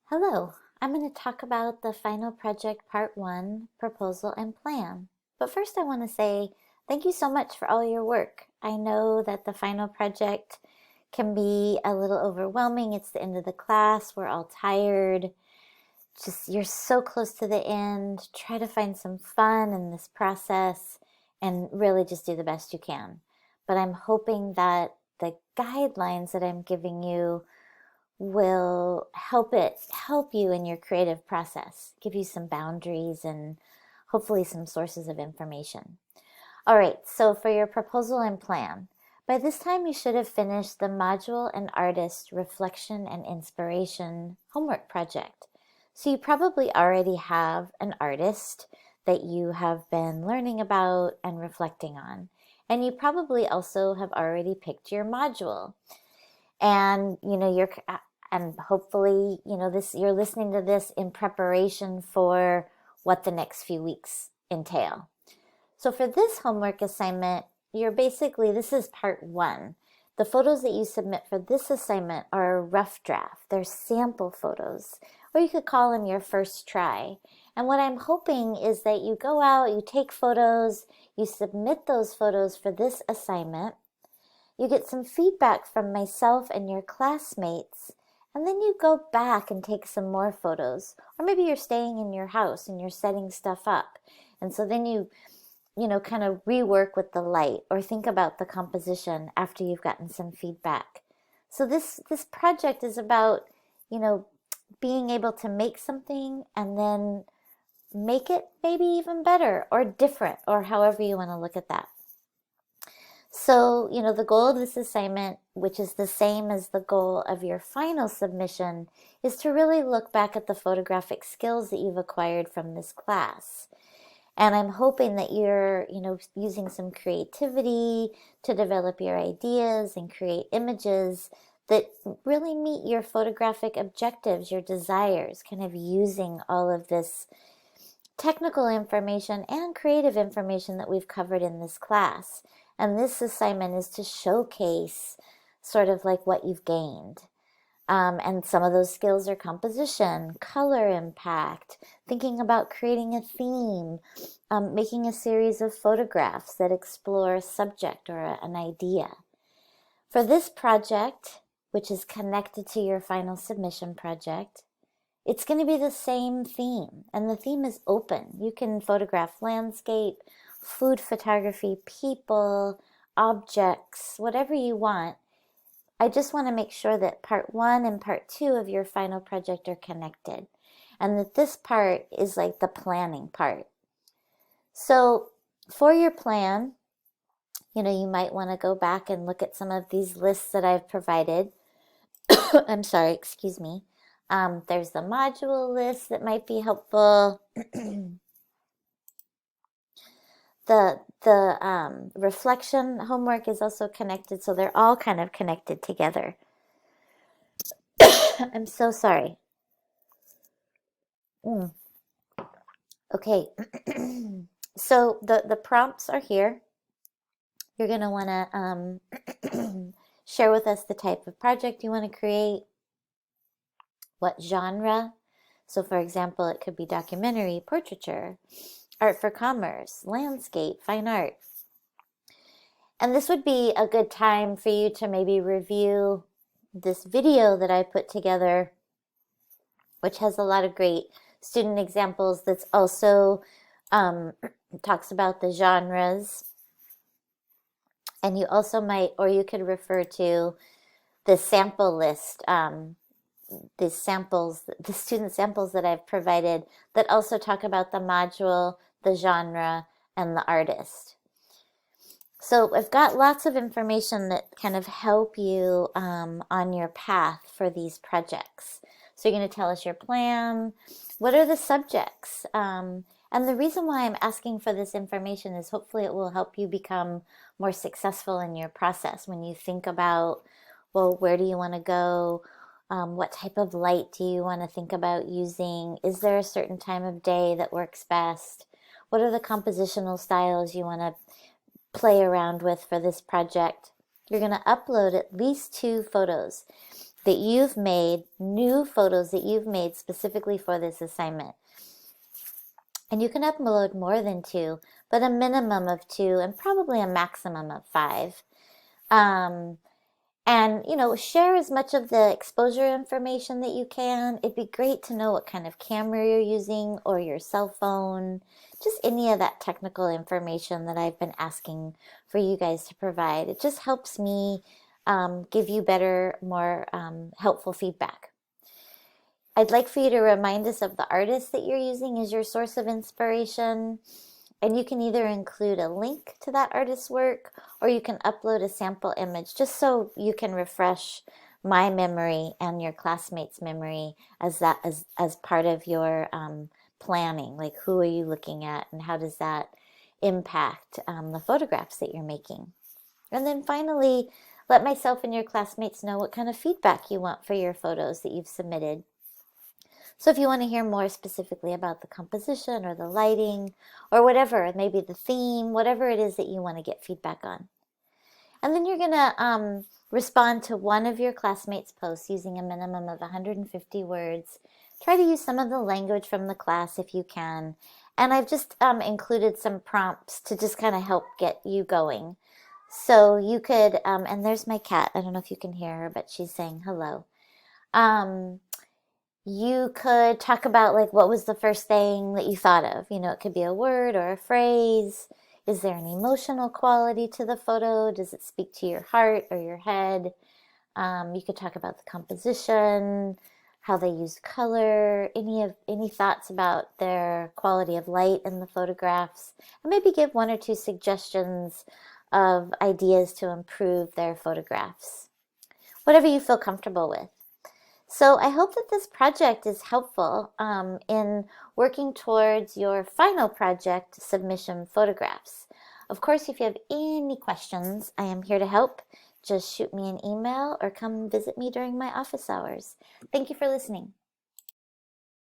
Hello, I'm going to talk about the final project part one, proposal and plan. But first I want to say thank you so much for all your work. I know that the final project can be a little overwhelming. It's the end of the class. We're all tired. Just you're so close to the end. Try to find some fun in this process and really just do the best you can. But I'm hoping that the guidelines that I'm giving you will help you in your creative process, give you some boundaries and hopefully some sources of information. All right, so for your proposal and plan, by this time you should have finished the module and artist reflection and inspiration homework project. So you probably already have an artist that you have been learning about and reflecting on. And you probably also have already picked your module. And and hopefully this you're listening to this in preparation for what the next few weeks entail. So for this homework assignment, this is part one. The photos that you submit for this assignment are a rough draft. They're sample photos, or you could call them your first try. And what I'm hoping is that you go out, you take photos, you submit those photos for this assignment, you get some feedback from myself and your classmates, and then you go back and take some more photos. Or maybe you're staying in your house and you're setting stuff up. And so then kind of rework with the light or think about the composition after you've gotten some feedback. So this project is about, being able to make something and then make it maybe even better or different, or however you want to look at that. So, the goal of this assignment, which is the same as the goal of your final submission, is to really look back at the photographic skills that you've acquired from this class. And I'm hoping that you're, using some creativity to develop your ideas and create images that really meet your photographic objectives, your desires, kind of using all of this technical information and creative information that we've covered in this class. And this assignment is to showcase sort of like what you've gained. And some of those skills are composition, color impact, thinking about creating a theme, making a series of photographs that explore a subject or an idea. For this project, which is connected to your final submission project, it's going to be the same theme, and the theme is open. You can photograph landscape, food photography, people, objects, whatever you want. I just want to make sure that part one and part two of your final project are connected, and that this part is like the planning part. So for your plan, you might want to go back and look at some of these lists that I've provided. I'm sorry, excuse me. There's the module list that might be helpful. The reflection homework is also connected, so they're all kind of connected together. I'm so sorry. Okay, so the prompts are here. You're going to want to share with us the type of project you want to create, what genre. So for example, it could be documentary, portraiture, art for commerce, landscape, fine art. And this would be a good time for you to maybe review this video that I put together, which has a lot of great student examples. That's also talks about the genres. And you also might, or you could refer to the sample list, the student samples that I've provided that also talk about the module, the genre, and the artist. So I've got lots of information that kind of help you on your path for these projects. So you're going to tell us your plan. What are the subjects? And the reason why I'm asking for this information is hopefully it will help you become more successful in your process when you think about, well, where do you want to go? What type of light do you want to think about using? Is there a certain time of day that works best? What are the compositional styles you want to play around with for this project? You're going to upload at least 2 photos. that you've made, new photos that you've made specifically for this assignment. And you can upload more than 2, but a minimum of 2 and probably a maximum of 5. Um, and, share as much of the exposure information that you can. It'd be great to know what kind of camera you're using or your cell phone, just any of that technical information that I've been asking for you guys to provide. It just helps me give you better, more helpful feedback. I'd like for you to remind us of the artist that you're using as your source of inspiration. And you can either include a link to that artist's work or you can upload a sample image just so you can refresh my memory and your classmates' memory as part of your planning. Like, who are you looking at and how does that impact the photographs that you're making? And then finally, let myself and your classmates know what kind of feedback you want for your photos that you've submitted. So if you want to hear more specifically about the composition or the lighting or whatever, maybe the theme, whatever it is that you want to get feedback on. And then you're going to respond to one of your classmates' posts using a minimum of 150 words. Try to use some of the language from the class if you can. And I've just included some prompts to just kind of help get you going. So you could, and there's my cat. I don't know if you can hear her, but she's saying hello. You could talk about like what was the first thing that you thought of. It could be a word or a phrase. Is there an emotional quality to the photo? Does it speak to your heart or your head? You could talk about the composition, how they use color, any thoughts about their quality of light in the photographs, and maybe give 1 or 2 suggestions of ideas to improve their photographs. Whatever you feel comfortable with. So I hope that this project is helpful in working towards your final project submission photographs. Of course, if you have any questions, I am here to help. Just shoot me an email or come visit me during my office hours. Thank you for listening.